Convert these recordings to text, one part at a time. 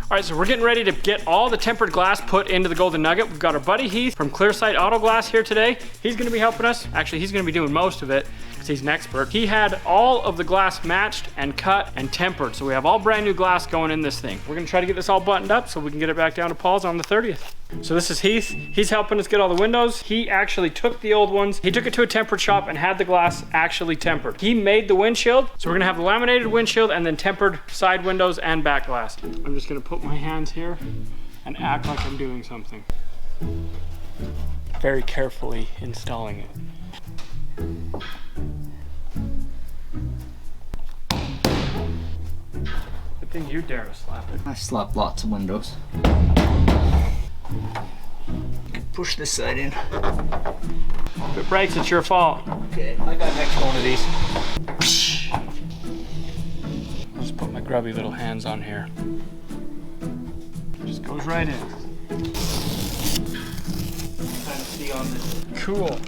All right, so we're getting ready to get all the tempered glass put into the Golden Nugget. We've got our buddy Heath from Clearsight Auto Glass here today. He's gonna be helping us. Actually, he's gonna be doing most of it because he's an expert. He had all of the glass matched and cut and tempered. So we have all brand new glass going in this thing. We're gonna try to get this all buttoned up so we can get it back down to Paul's on the 30th. So this is Heath. He's helping us get all the windows. He actually took the old ones. He took it to a tempered shop and had the glass actually tempered. He made the windshield. So we're gonna have the laminated windshield and then tempered side windows and back glass. I'm just gonna put my hands here and act like I'm doing something. Very carefully installing it. Good thing you dare to slap it. I slap lots of windows. Push this side in. If it breaks, it's your fault. Okay, I got next one of these. I'll just put my grubby little hands on here. Just goes right in. Kind of see on this. Cool.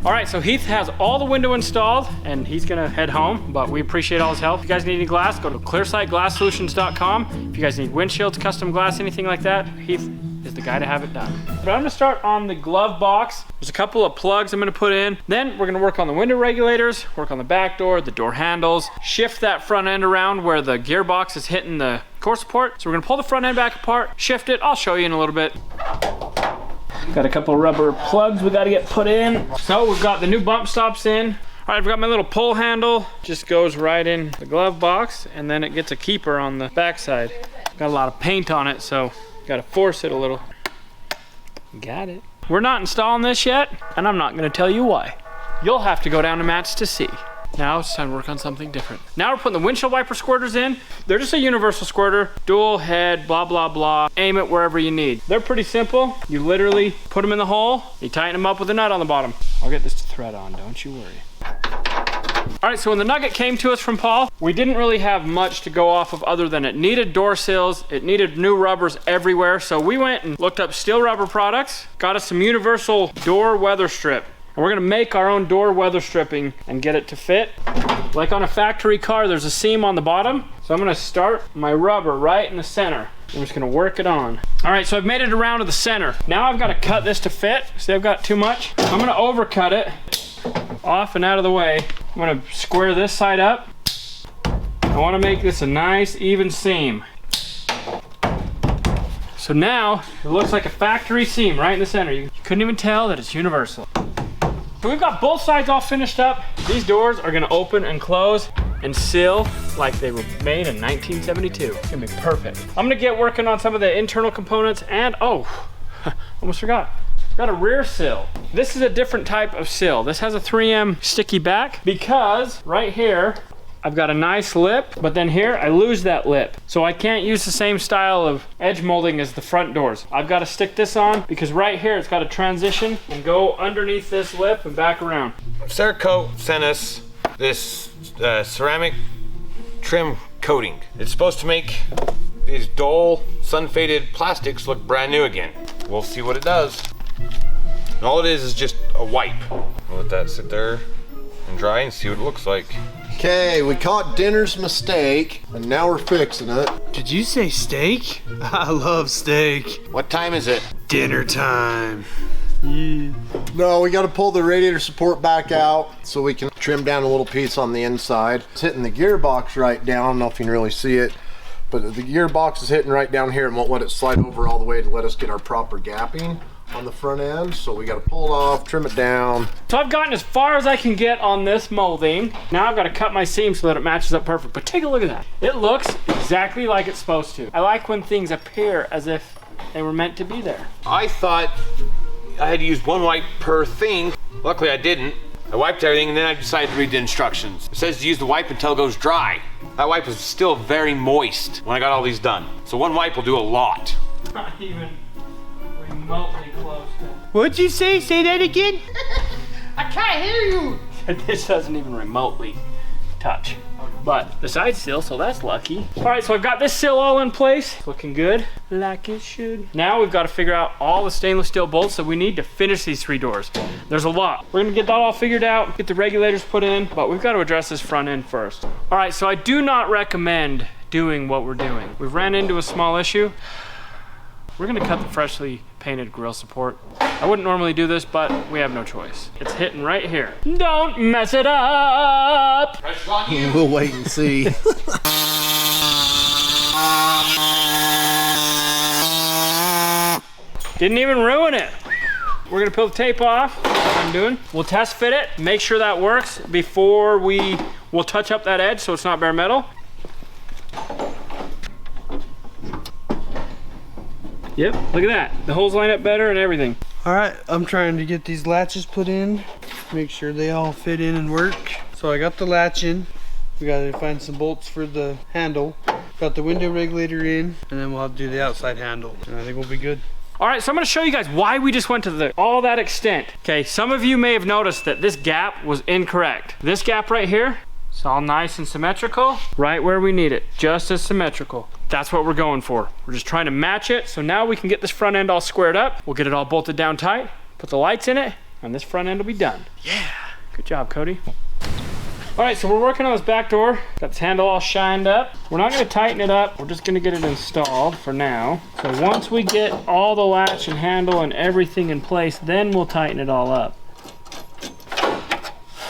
All right, so Heath has all the window installed and he's gonna head home, but we appreciate all his help. If you guys need any glass, go to clearsightglasssolutions.com. If you guys need windshields, custom glass, anything like that, Heath is the guy to have it done. But I'm gonna start on the glove box. There's a couple of plugs I'm gonna put in. Then we're gonna work on the window regulators, work on the back door, the door handles, shift that front end around where the gearbox is hitting the core support. So we're gonna pull the front end back apart, shift it. I'll show you in a little bit. Got a couple rubber plugs we gotta get put in. So we've got the new bump stops in. All right, I've got my little pull handle. Just goes right in the glove box and then it gets a keeper on the backside. Got a lot of paint on it, so gotta force it a little. Got it. We're not installing this yet, and I'm not gonna tell you why. You'll have to go down to Matt's to see. Now it's time to work on something different. Now we're putting the windshield wiper squirters in. They're just a universal squirter, dual head, blah, blah, blah. Aim it wherever you need. They're pretty simple. You literally put them in the hole, you tighten them up with a nut on the bottom. I'll get this thread on, don't you worry. All right, so when the Nugget came to us from Paul, we didn't really have much to go off of other than it needed door sills, it needed new rubbers everywhere. So we went and looked up steel rubber products, got us some universal door weather strip. And we're gonna make our own door weather stripping and get it to fit. Like on a factory car, there's a seam on the bottom. So I'm gonna start my rubber right in the center. I'm just gonna work it on. All right, so I've made it around to the center. Now I've gotta cut this to fit. See, I've got too much. I'm gonna overcut it off and out of the way. I'm gonna square this side up. I wanna make this a nice, even seam. So now, it looks like a factory seam right in the center. You couldn't even tell that it's universal. So we've got both sides all finished up. These doors are gonna open and close and seal like they were made in 1972. It's gonna be perfect. I'm gonna get working on some of the internal components and, oh, almost forgot. Got a rear sill. This is a different type of sill. This has a 3M sticky back because right here, I've got a nice lip, but then here I lose that lip. So I can't use the same style of edge molding as the front doors. I've got to stick this on because right here it's got to transition and go underneath this lip and back around. Cerakote sent us this ceramic trim coating. It's supposed to make these dull, sun-faded plastics look brand new again. We'll see what it does. And all it is just a wipe. I'll let that sit there and dry and see what it looks like. Okay, we caught dinner's mistake, and now we're fixing it. Did you say steak? I love steak. What time is it? Dinner time. Yeah. No, we gotta pull the radiator support back out so we can trim down a little piece on the inside. It's hitting the gearbox right down. I don't know if you can really see it, but the gearbox is hitting right down here and won't let it slide over all the way to let us get our proper gapping on the front end. So we gotta pull it off, trim it down. So I've gotten as far as I can get on this molding. Now I've got to cut my seam so that it matches up perfect. But take a look at that. It looks exactly like it's supposed to. I like when things appear as if they were meant to be there. I thought I had to use one wipe per thing. Luckily I didn't. I wiped everything and then I decided to read the instructions. It says to use the wipe until it goes dry. That wipe is still very moist when I got all these done. So one wipe will do a lot. Not even remotely close to. What'd you say? Say that again? I can't hear you. This doesn't even remotely touch. but the side's still, so that's lucky. All right, so I've got this sill all in place, looking good, like it should. Now we've got to figure out all the stainless steel bolts that we need to finish these 3 doors. There's a lot. We're gonna get that all figured out, get the regulators put in, but we've got to address this front end first. All right, so I do not recommend doing what we're doing. We've ran into a small issue. We're gonna cut the freshly painted grille support. I wouldn't normally do this, but we have no choice. It's hitting right here. Don't mess it up! Pressure's on you. We'll wait and see. Didn't even ruin it. We're gonna peel the tape off, that's what I'm doing. We'll test fit it, make sure that works before we'll touch up that edge so it's not bare metal. Yep, look at that. The holes line up better and everything. All right, I'm trying to get these latches put in, make sure they all fit in and work. So I got the latch in. We gotta find some bolts for the handle. Got the window regulator in, and then we'll have to do the outside handle. And I think we'll be good. All right, so I'm gonna show you guys why we just went to all that extent. Okay, some of you may have noticed that this gap was incorrect. This gap right here, it's all nice and symmetrical, right where we need it, just as symmetrical. That's what we're going for. We're just trying to match it, so now we can get this front end all squared up. We'll get it all bolted down tight, put the lights in it, and this front end will be done. Yeah, good job, Cody. All right, so we're working on this back door. Got this handle all shined up. We're not gonna tighten it up. We're just gonna get it installed for now. So once we get all the latch and handle and everything in place, then we'll tighten it all up.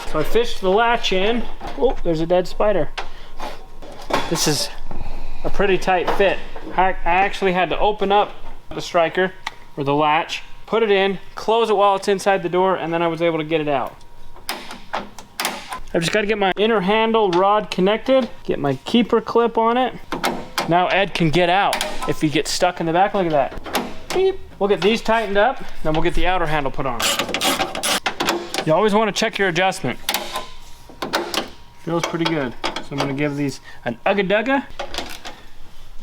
So I fished the latch in. Oh, there's a dead spider. This is a pretty tight fit. I actually had to open up the striker or the latch, put it in, close it while it's inside the door, and then I was able to get it out. I've just got to get my inner handle rod connected, get my keeper clip on it. Now Ed can get out if he gets stuck in the back. Look at that. Beep. We'll get these tightened up, then we'll get the outer handle put on. You always want to check your adjustment. Feels pretty good. So I'm gonna give these an ugga-dugga.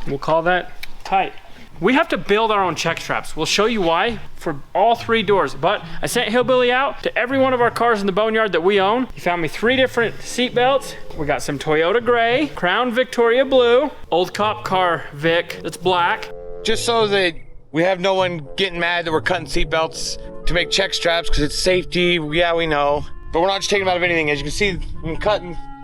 We'll call that tight. We have to build our own check straps. We'll show you why for all 3 doors. But I sent Hillbilly out to every one of our cars in the boneyard that we own. He found me 3 different seat belts. We got some Toyota gray, Crown Victoria blue, old cop car Vic that's black. Just so that we have no one getting mad that we're cutting seatbelts to make check straps because it's safety. Yeah, we know. But we're not just taking them out of anything. As you can see,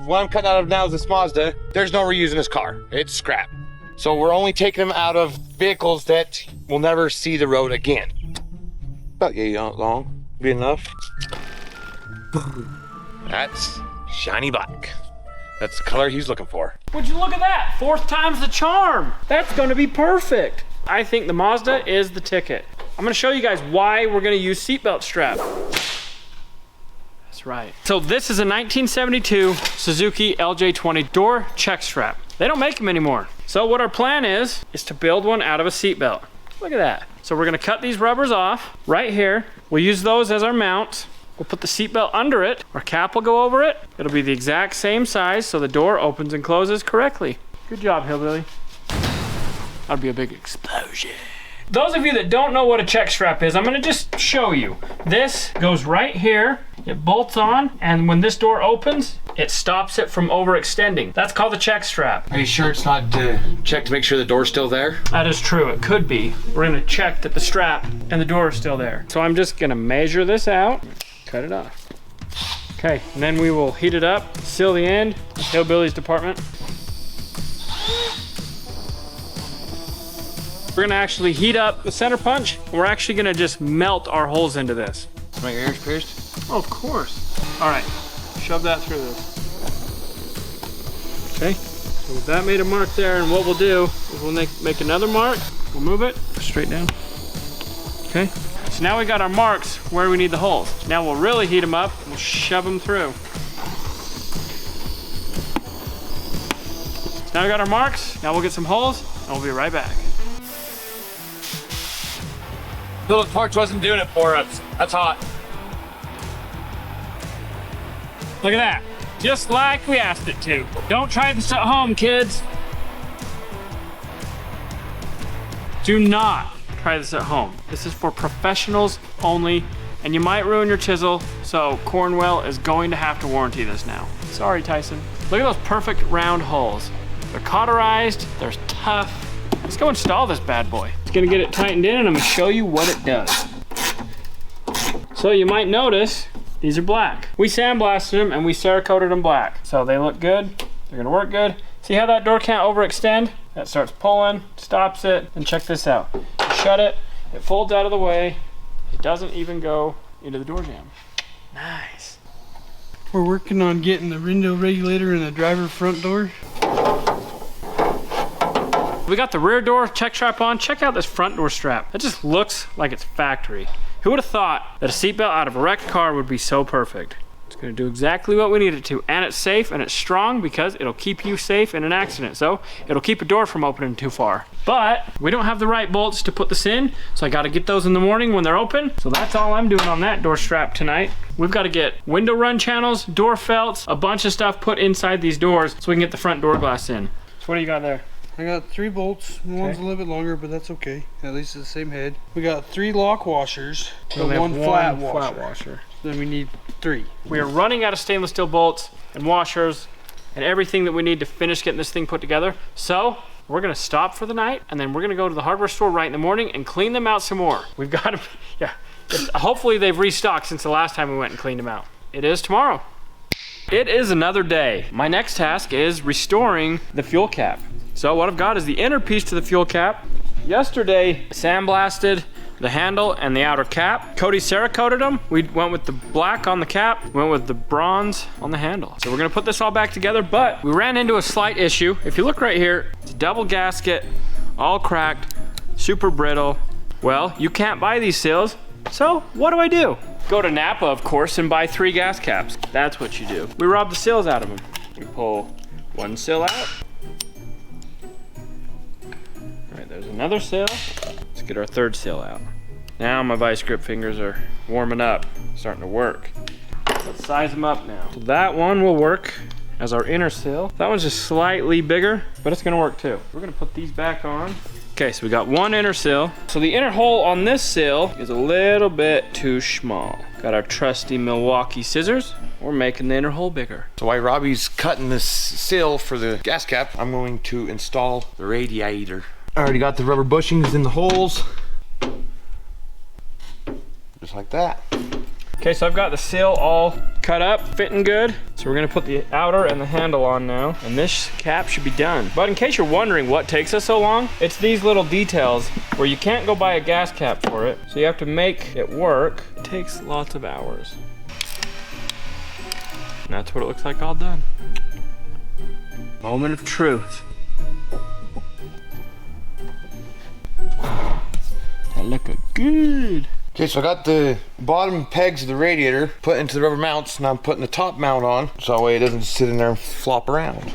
what I'm cutting out of now is this Mazda. There's no reusing this car. It's scrap. So we're only taking them out of vehicles that will never see the road again. About yay long, be enough. That's shiny black. That's the color he's looking for. Would you look at that? 4th time's the charm. That's gonna be perfect. I think the Mazda is the ticket. I'm gonna show you guys why we're gonna use seatbelt strap. That's right. So this is a 1972 Suzuki LJ20 door check strap. They don't make them anymore. So what our plan is to build one out of a seatbelt. Look at that. So we're gonna cut these rubbers off right here. We'll use those as our mounts. We'll put the seatbelt under it. Our cap will go over it. It'll be the exact same size so the door opens and closes correctly. Good job, Hillbilly. That'd be a big explosion. Those of you that don't know what a check strap is, I'm gonna just show you. This goes right here. It bolts on, and when this door opens, it stops it from overextending. That's called the check strap. Are you sure it's not check to make sure the door's still there? That is true, it could be. We're gonna check that the strap and the door are still there. So I'm just gonna measure this out, cut it off. Okay, and then we will heat it up, seal the end, Hillbilly's department. We're gonna actually heat up the center punch, and we're actually gonna just melt our holes into this. Want your ears pierced? Oh, of course. All right, shove that through this. Okay, so with that made a mark there, and what we'll do is we'll make another mark. We'll move it straight down. Okay, so now we got our marks where we need the holes. Now we'll really heat them up, and we'll shove them through. So now we got our marks, now we'll get some holes, and we'll be right back. The little torch wasn't doing it for us. That's hot. Look at that. Just like we asked it to. Don't try this at home, kids. Do not try this at home. This is for professionals only, and you might ruin your chisel, so Cornwell is going to have to warranty this now. Sorry, Tyson. Look at those perfect round holes. They're cauterized, they're tough. Let's go install this bad boy. It's gonna get it tightened in and I'm gonna show you what it does. So you might notice, these are black. We sandblasted them and we Cerakoted them black. So they look good, they're gonna work good. See how that door can't overextend? That starts pulling, stops it, and check this out. You shut it, it folds out of the way, it doesn't even go into the door jamb. Nice. We're working on getting the window regulator and the driver front door. We got the rear door check strap on. Check out this front door strap. It just looks like it's factory. Who would have thought that a seatbelt out of a wrecked car would be so perfect? It's gonna do exactly what we need it to, and it's safe and it's strong because it'll keep you safe in an accident. So it'll keep a door from opening too far. But we don't have the right bolts to put this in, so I gotta get those in the morning when they're open. So that's all I'm doing on that door strap tonight. We've got to get window run channels, door felts, a bunch of stuff put inside these doors so we can get the front door glass in. So what do you got there? I got 3 bolts. One's a little bit longer, but that's okay. At least it's the same head. We got 3 lock washers, We and only have one flat flat washer. washer. Then we need 3. We are running out of stainless steel bolts and washers and everything that we need to finish getting this thing put together. So we're gonna stop for the night and then we're gonna go to the hardware store right in the morning and clean them out some more. We've got to, yeah. Hopefully they've restocked since the last time we went and cleaned them out. It is tomorrow. It is another day. My next task is restoring the fuel cap. So what I've got is the inner piece to the fuel cap. Yesterday, sandblasted the handle and the outer cap. Cody Cerakoted them. We went with the black on the cap, went with the bronze on the handle. So we're gonna put this all back together, but we ran into a slight issue. If you look right here, it's a double gasket, all cracked, super brittle. Well, you can't buy these seals, so what do? Go to Napa, of course, and buy 3 gas caps. That's what you do. We rob the seals out of them. We pull one seal out. All right, there's another seal. Let's get our 3rd seal out. Now my vice grip fingers are warming up, starting to work. Let's size them up now. So that one will work as our inner seal. That one's just slightly bigger, but it's gonna work too. We're gonna put these back on. Okay, so we got 1 inner seal. So the inner hole on this seal is a little bit too small. Got our trusty Milwaukee scissors. We're making the inner hole bigger. So while Robby's cutting this seal for the gas cap, I'm going to install the radiator. I already got the rubber bushings in the holes. Just like that. Okay, so I've got the seal all cut up, fitting good. So we're gonna put the outer and the handle on now, and this cap should be done. But in case you're wondering what takes us so long, it's these little details where you can't go buy a gas cap for it, so you have to make it work. It takes lots of hours. And that's what it looks like all done. Moment of truth. That looking good. Okay, so I got the bottom pegs of the radiator put into the rubber mounts, and I'm putting the top mount on, so that way it doesn't sit in there and flop around.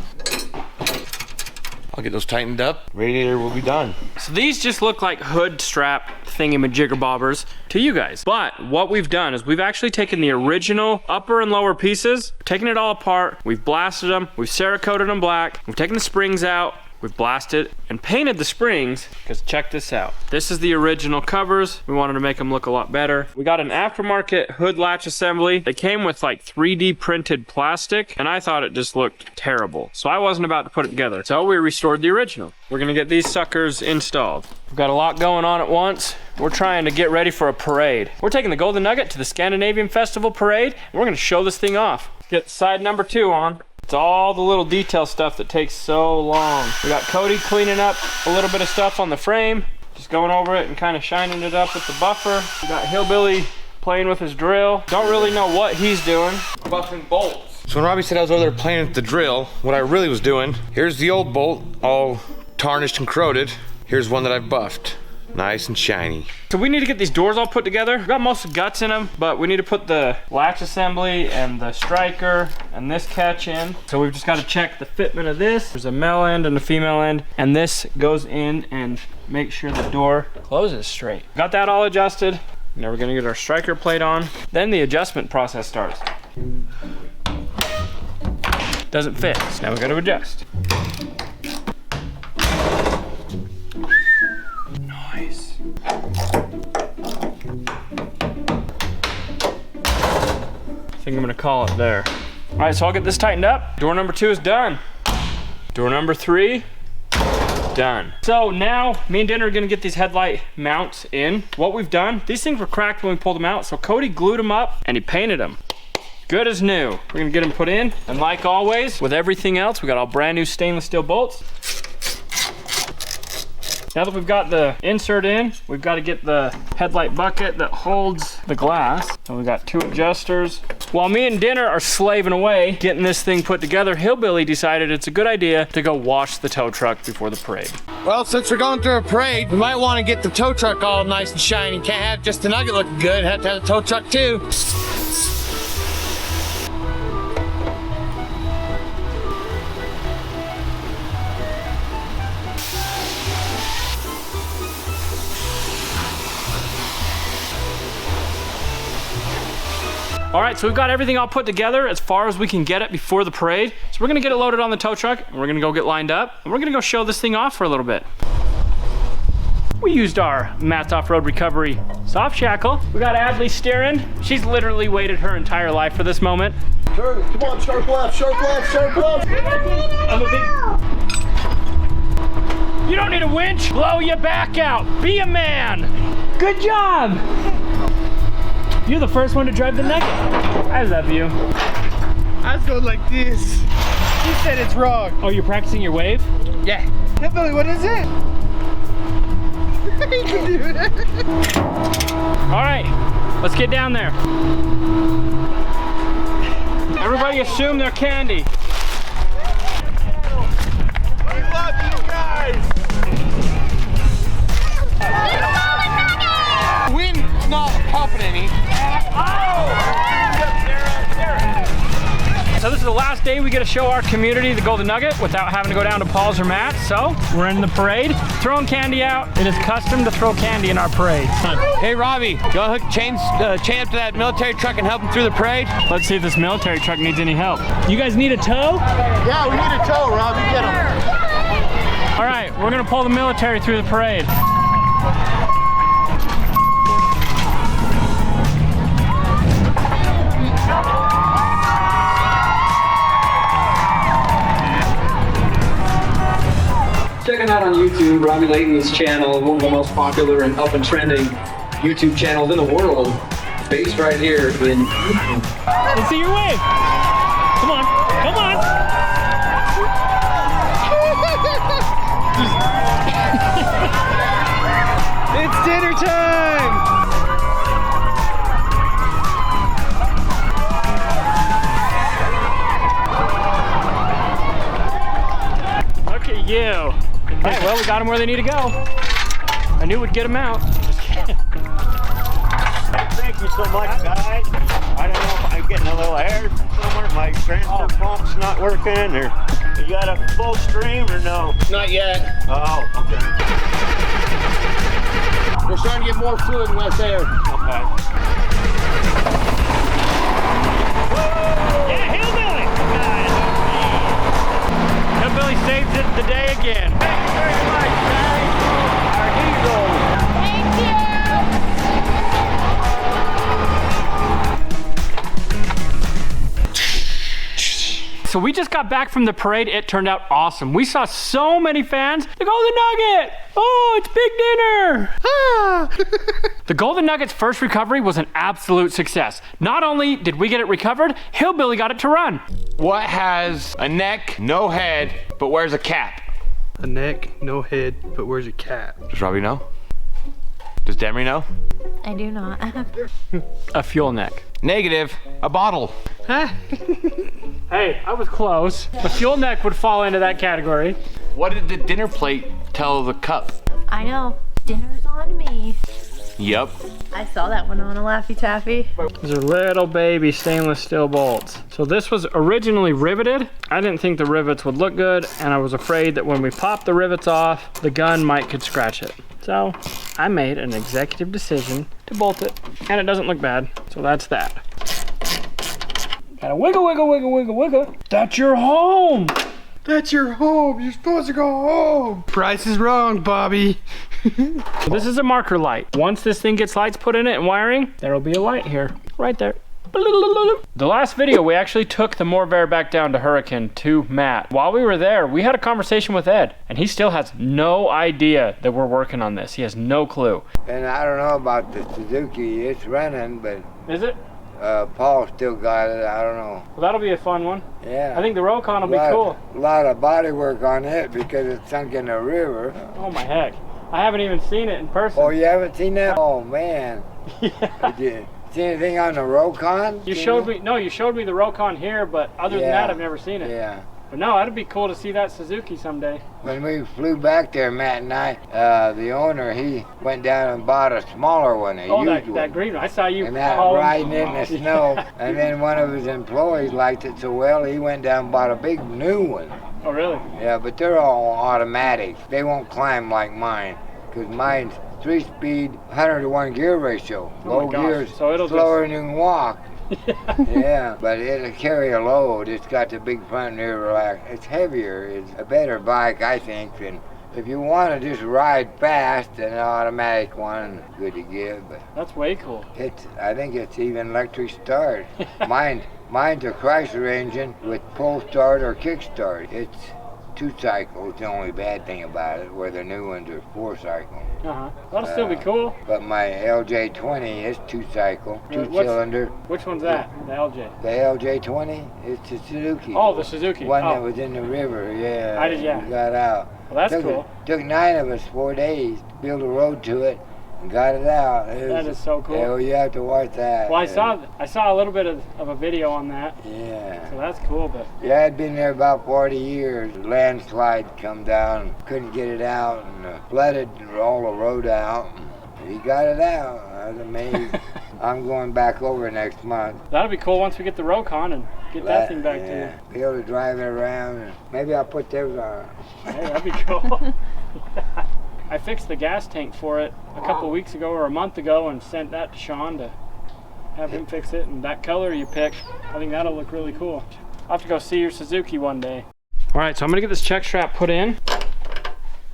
I'll get those tightened up. Radiator will be done. So these just look like hood strap thingy-majigger-bobbers to you guys. But what we've done is we've actually taken the original upper and lower pieces, taken it all apart, we've blasted them, we've Cerakoted them black, we've taken the springs out, we've blasted and painted the springs, because check this out. This is the original covers. We wanted to make them look a lot better. We got an aftermarket hood latch assembly. They came with like 3D printed plastic, and I thought it just looked terrible. So I wasn't about to put it together. So we restored the original. We're gonna get these suckers installed. We've got a lot going on at once. We're trying to get ready for a parade. We're taking the Golden Nugget to the Scandinavian Festival parade, and we're gonna show this thing off. Get side number 2 on. It's all the little detail stuff that takes so long. We got Cody cleaning up a little bit of stuff on the frame, just going over it and kind of shining it up with the buffer. We got Hillbilly playing with his drill. Don't really know what he's doing. Buffing bolts. So when Robby said I was over there playing with the drill, what I really was doing, here's the old bolt, all tarnished and corroded. Here's one that I've buffed. Nice and shiny. So we need to get these doors all put together. We've got most of the guts in them, but we need to put the latch assembly and the striker and this catch in. So we've just got to check the fitment of this. There's a male end and a female end, and this goes in and make sure the door closes straight. Got that all adjusted. Now we're gonna get our striker plate on. Then the adjustment process starts. Doesn't fit, so now we got to adjust. Nice. I think I'm gonna call it there. All right, so I'll get this tightened up. Door number 2 is done. Door number 3, done. So now me and Dinner are gonna get these headlight mounts in. What we've done, these things were cracked when we pulled them out, so Cody glued them up and he painted them. Good as new. We're gonna get them put in, and like always, with everything else, we got all brand new stainless steel bolts. Now that we've got the insert in, we've got to get the headlight bucket that holds the glass. And we've got 2 adjusters. While me and Dinner are slaving away getting this thing put together, Hillbilly decided it's a good idea to go wash the tow truck before the parade. Well, since we're going through a parade, we might want to get the tow truck all nice and shiny. Can't have just the Nugget looking good, have to have the tow truck too. All right, so we've got everything all put together as far as we can get it before the parade. So we're gonna get it loaded on the tow truck, and we're gonna go get lined up, and we're gonna go show this thing off for a little bit. We used our Matt's Off-Road Recovery soft shackle. We got Adley steering. She's literally waited her entire life for this moment. Turn, come on, sharp left, sharp left, sharp left. I'm a big... You don't need a winch. Blow your back out. Be a man. Good job. You're the first one to drive the Nugget. I love you. I was going like this. She said it's wrong. Oh, you're practicing your wave? Yeah. Hillbilly, what is it? You can do it. All right, let's get down there. Everybody assume they're candy. We love you guys. Wind's not helping any. So this is the last day we get to show our community the Golden Nugget without having to go down to Paul's or Matt's. So we're in the parade, throwing candy out. It is custom to throw candy in our parade. Hey, Robby, go hook chain up to that military truck and help him through the parade. Let's see if this military truck needs any help. You guys need a tow? Yeah, we need a tow, Robbie, get him. All right, we're gonna pull the military through the parade. Check it out on YouTube, Robby Layton's channel, one of the most popular and up and trending YouTube channels in the world, based right here in... Let's see your wave. Come on, come on. It's dinner time! Look at you. All right, well, we got them where they need to go. I knew we'd get them out. Just kidding. Thank you so much, guys. I don't know if I'm getting a little air from somewhere. My transfer pump's not working, or you got a full stream or no? Not yet. Oh, okay. We're starting to get more fluid and less air. Okay. Yeah, Hillbilly. Hillbilly saves it the day again. Thank you very much, guys. Our heroes. So we just got back from the parade. It turned out awesome. We saw so many fans. The Golden Nugget! Oh, it's big dinner! Ah. The Golden Nugget's first recovery was an absolute success. Not only did we get it recovered, Hillbilly got it to run. What has a neck, no head, but wears a cap? A neck, no head, but where's a cap? Does Robby know? Does Demery know? I do not. A fuel neck. Negative, a bottle. Hey, I was close. A fuel neck would fall into that category. What did the dinner plate tell the cup? I know. Dinner's on me. Yep. I saw that one on a Laffy Taffy. These are little baby stainless steel bolts. So this was originally riveted. I didn't think the rivets would look good, and I was afraid that when we popped the rivets off, the gun could scratch it. So I made an executive decision to bolt it, and it doesn't look bad. So that's that. Gotta wiggle, wiggle, wiggle, wiggle, wiggle. That's your home. That's your home. You're supposed to go home. Price is wrong, Bobby. So this is a marker light. Once this thing gets lights put in it and wiring, there'll be a light here, right there. The last video, we actually took the Morvair back down to Hurricane to Matt. While we were there, we had a conversation with Ed, and he still has no idea that we're working on this. He has no clue. And I don't know about the Suzuki. It's running, but Is it? Paul still got it. I don't know. Well, that'll be a fun one. Yeah. I think the Rokon will be cool. A lot of body work on it because it's sunk in the river. Oh my heck. I haven't even seen it in person. Oh, you haven't seen that? Oh, man. Yeah. Did you see anything on the Rokon? You showed me the Rokon here, but other than that, I've never seen it. Yeah. But no, that'd be cool to see that Suzuki someday. When we flew back there, Matt and I, the owner, he went down and bought a smaller one, a used one. That green one. I saw you and that riding in the snow. And then one of his employees liked it so well, he went down and bought a big new one. Oh, really? Yeah, but they're all automatic. They won't climb like mine, because mine's 3-speed, 100-to-1 gear ratio. Oh Low gears, so it'll slower than you can walk. Yeah, but it'll carry a load. It's got the big front and rear relax. It's heavier. It's a better bike, I think, than if you want to just ride fast, an automatic one, good to give. But that's way cool. I think it's even electric start. Mine's a Chrysler engine with pull start or kick start. It's 2-cycle. It's the only bad thing about it, where the new ones are 4-cycle. That'll still be cool. But my LJ20 is 2-cycle, 2-cylinder. Which one's that? The LJ? The LJ20, it's a Suzuki. Oh, the Suzuki. One that was in the river, yeah. I did, yeah. We got out. Well, that's cool. Took 9 of us 4 days to build a road to it and got it out. That is so cool. Yeah, well, you have to watch that. Well, I saw a little bit of a video on that. Yeah. So that's cool, but... Yeah, I'd been there about 40 years. A landslide come down, couldn't get it out, and flooded all the road out. He got it out. I was amazed. I'm going back over next month. That'll be cool once we get the Rokon and get that thing back to you. Be able to drive it around. And maybe I'll put those on. Hey, that'd be cool. I fixed the gas tank for it a couple weeks ago or a month ago and sent that to Sean to have him fix it. And that color you picked, I think that'll look really cool. I'll have to go see your Suzuki one day. All right, so I'm gonna get this check strap put in.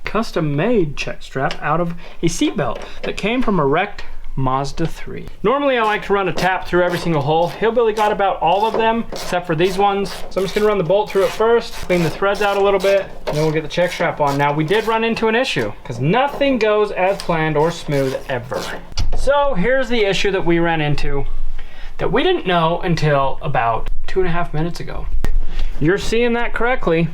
Custom made check strap out of a seat belt that came from a wrecked Mazda 3. Normally I like to run a tap through every single hole. Hillbilly got about all of them except for these ones. So I'm just gonna run the bolt through it first, clean the threads out a little bit, and then we'll get the check strap on. Now we did run into an issue because nothing goes as planned or smooth ever. So here's the issue that we ran into that we didn't know until about 2.5 minutes ago. You're seeing that correctly.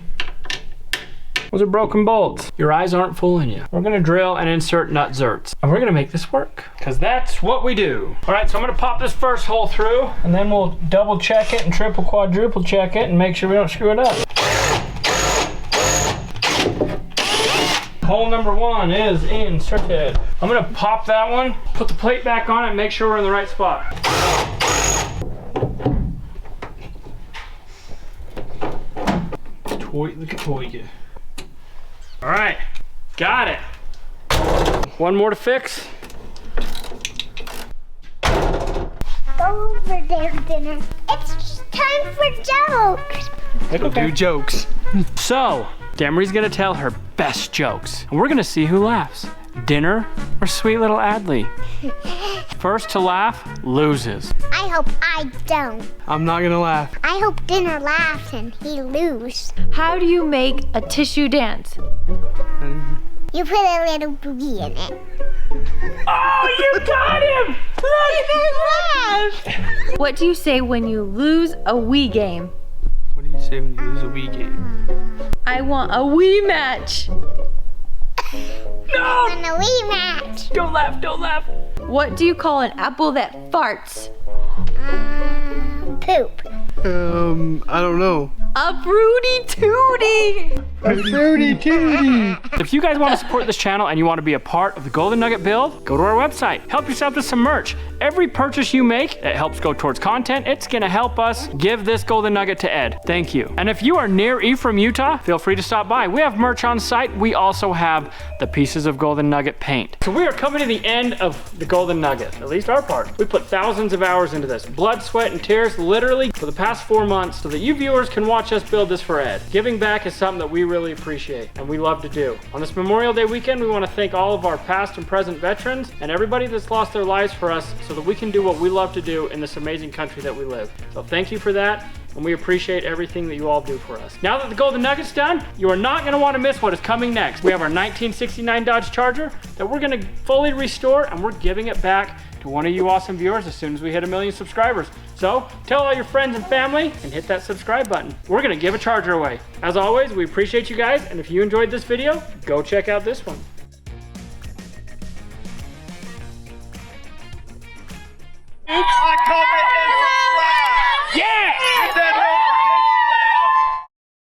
Those are broken bolts. Your eyes aren't fooling you. We're gonna drill and insert nut zerts. And we're gonna make this work, because that's what we do. All right, so I'm gonna pop this first hole through, and then we'll double check it and triple quadruple check it and make sure we don't screw it up. Hole number 1 is inserted. I'm gonna pop that one, put the plate back on it, and make sure we're in the right spot. Look at Toy. All right, got it. One more to fix. Over there, dinner. It's just time for jokes. We'll do jokes. So, Demery's gonna tell her best jokes, and we're gonna see who laughs. Dinner or sweet little Adley? First to laugh loses. I hope I don't. I'm not gonna laugh. I hope Dinner laughs and he loses. How do you make a tissue dance? You put a little boogie in it. Oh, you got him! Laugh. What do you say when you lose a Wii game? What do you say when you lose a Wii game? I want a Wii match. No! On a rematch. Don't laugh, don't laugh. What do you call an apple that farts? Poop. I don't know. A fruity tooty. Fruity tooty. If you guys want to support this channel and you want to be a part of the Golden Nugget build, go to our website. Help yourself to some merch. Every purchase you make that helps go towards content, it's going to help us give this Golden Nugget to Ed. Thank you. And if you are near Ephraim, Utah, feel free to stop by. We have merch on site. We also have the pieces of Golden Nugget paint. So we are coming to the end of the Golden Nugget, at least our part. We put thousands of hours into this. Blood, sweat, and tears literally for the past 4 months so that you viewers can watch us build this for Ed. Giving back is something that we really appreciate and we love to do. On this Memorial Day weekend, we want to thank all of our past and present veterans and everybody that's lost their lives for us so that we can do what we love to do in this amazing country that we live. So thank you for that, and we appreciate everything that you all do for us. Now that the Golden Nugget's done, you are not going to want to miss what is coming next. We have our 1969 Dodge Charger that we're going to fully restore, and we're giving it back to one of you awesome viewers as soon as we hit 1 million subscribers. So tell all your friends and family and hit that subscribe button. We're going to give a Charger away. As always, we appreciate you guys, and if you enjoyed this video, go check out this one. I come